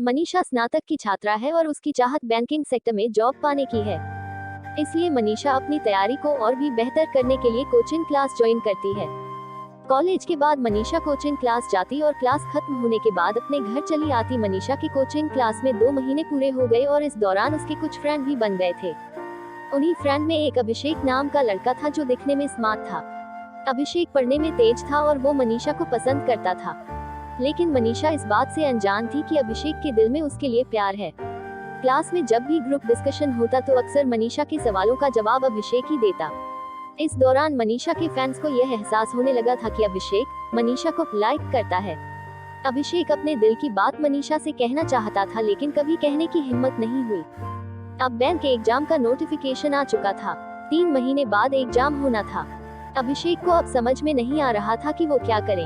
मनीषा स्नातक की छात्रा है और उसकी चाहत बैंकिंग सेक्टर में जॉब पाने की है। इसलिए मनीषा अपनी तैयारी को और भी बेहतर करने के लिए कोचिंग क्लास ज्वाइन करती है। कॉलेज के बाद मनीषा कोचिंग क्लास जाती और क्लास खत्म होने के बाद अपने घर चली आती। मनीषा की कोचिंग क्लास में 2 महीने पूरे हो गए और इस दौरान उसके कुछ फ्रेंड भी बन गए थे। उन्हीं फ्रेंड में एक अभिषेक नाम का लड़का था जो दिखने में स्मार्ट था। अभिषेक पढ़ने में तेज था और वो मनीषा को पसंद करता था, लेकिन मनीषा इस बात से अनजान थी कि अभिषेक के दिल में उसके लिए प्यार है। क्लास में जब भी ग्रुप डिस्कशन होता तो अक्सर मनीषा के सवालों का जवाब अभिषेक ही देता। इस दौरान मनीषा के फैंस को यह एहसास होने लगा था कि अभिषेक मनीषा को लाइक करता है। अभिषेक अपने दिल की बात मनीषा से कहना चाहता था, लेकिन कभी कहने की हिम्मत नहीं हुई। अब बैंक के एग्जाम का नोटिफिकेशन आ चुका था। 3 महीने बाद एग्जाम होना था। अभिषेक को अब समझ में नहीं आ रहा था कि वो क्या करे,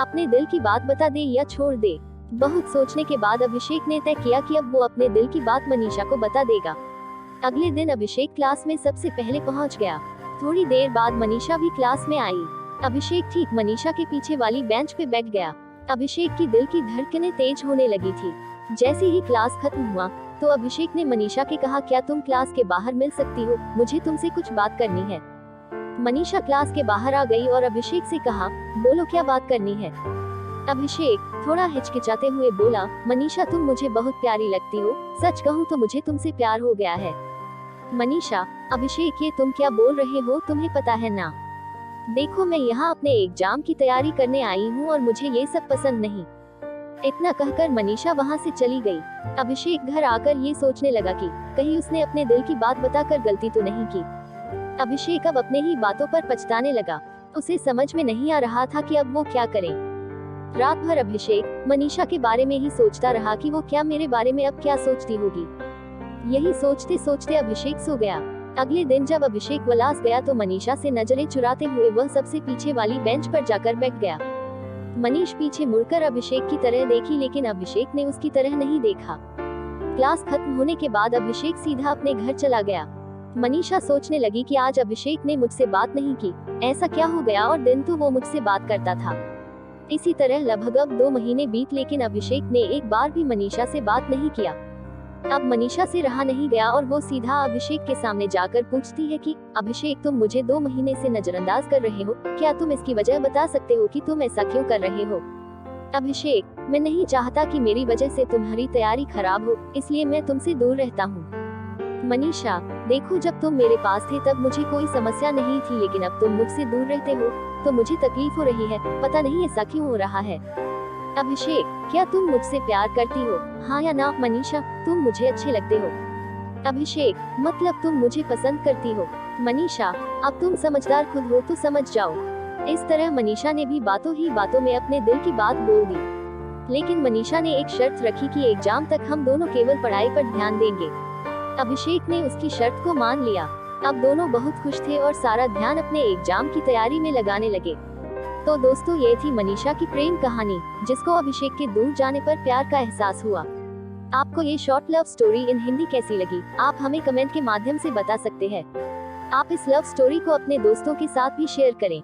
अपने दिल की बात बता दे या छोड़ दे। बहुत सोचने के बाद अभिषेक ने तय किया कि अब वो अपने दिल की बात मनीषा को बता देगा। अगले दिन अभिषेक क्लास में सबसे पहले पहुंच गया। थोड़ी देर बाद मनीषा भी क्लास में आई। अभिषेक ठीक मनीषा के पीछे वाली बेंच पे बैठ गया। अभिषेक की दिल की धड़कनें तेज होने लगी थी। जैसे ही क्लास खत्म हुआ तो अभिषेक ने मनीषा के कहा, क्या तुम क्लास के बाहर मिल सकती हो, मुझे तुमसे कुछ बात करनी है। मनीषा क्लास के बाहर आ गई और अभिषेक से कहा, बोलो क्या बात करनी है। अभिषेक थोड़ा हिचकिचाते हुए बोला, मनीषा तुम मुझे बहुत प्यारी लगती हो, सच कहूँ तो मुझे तुमसे प्यार हो गया है। मनीषा, अभिषेक ये तुम क्या बोल रहे हो, तुम्हें पता है ना, देखो मैं यहाँ अपने एग्जाम की तैयारी करने आई हूँ और मुझे ये सब पसंद नहीं। इतना कहकर मनीषा वहाँ से चली गई। अभिषेक घर आकर ये सोचने लगा कि कहीं उसने अपने दिल की बात बताकर गलती तो नहीं की। अभिषेक अब अपने ही बातों पर पछताने लगा। उसे समझ में नहीं आ रहा था कि अब वो क्या करे। रात भर अभिषेक मनीषा के बारे में ही सोचता रहा कि वो क्या मेरे बारे में अब क्या सोचती होगी। यही सोचते सोचते अभिषेक सो गया। अगले दिन जब अभिषेक क्लास गया तो मनीषा से नजरें चुराते हुए वह सबसे पीछे वाली बेंच पर जाकर बैठ गया। मनीष पीछे मुड़कर अभिषेक की तरह देखी, लेकिन अभिषेक ने उसकी तरह नहीं देखा। क्लास खत्म होने के बाद अभिषेक सीधा अपने घर चला गया। मनीषा सोचने लगी कि आज अभिषेक ने मुझसे बात नहीं की, ऐसा क्या हो गया, और दिन तो वो मुझसे बात करता था। इसी तरह लगभग 2 महीने बीत, लेकिन अभिषेक ने एक बार भी मनीषा से बात नहीं किया। अब मनीषा से रहा नहीं गया और वो सीधा अभिषेक के सामने जाकर पूछती है कि अभिषेक तुम मुझे 2 महीने से नजरअंदाज कर रहे हो, क्या तुम इसकी वजह बता सकते हो कि तुम ऐसा क्यों कर रहे हो। अभिषेक, मैं नहीं चाहता कि मेरी वजह से तुम्हारी तैयारी खराब हो, इसलिए मैं तुमसे दूर रहता हूँ। मनीषा, देखो जब तुम मेरे पास थे तब मुझे कोई समस्या नहीं थी, लेकिन अब तुम मुझसे दूर रहते हो तो मुझे तकलीफ हो रही है, पता नहीं ऐसा क्यों हो रहा है। अभिषेक, क्या तुम मुझसे प्यार करती हो, हाँ या ना। मनीषा, तुम मुझे अच्छे लगते हो। अभिषेक, मतलब तुम मुझे पसंद करती हो। मनीषा, अब तुम समझदार खुद हो तो समझ जाओ। इस तरह मनीषा ने भी बातों ही बातों में अपने दिल की बात बोल दी। लेकिन मनीषा ने एक शर्त रखी कि एग्जाम तक हम दोनों केवल पढ़ाई पर ध्यान देंगे। अभिषेक ने उसकी शर्त को मान लिया। अब दोनों बहुत खुश थे और सारा ध्यान अपने एग्जाम की तैयारी में लगाने लगे। तो दोस्तों, ये थी मनीषा की प्रेम कहानी, जिसको अभिषेक के दूर जाने पर प्यार का एहसास हुआ। आपको ये short love story in Hindi कैसी लगी, आप हमें कमेंट के माध्यम से बता सकते हैं। आप इस लव स्टोरी को अपने दोस्तों के साथ भी शेयर करें।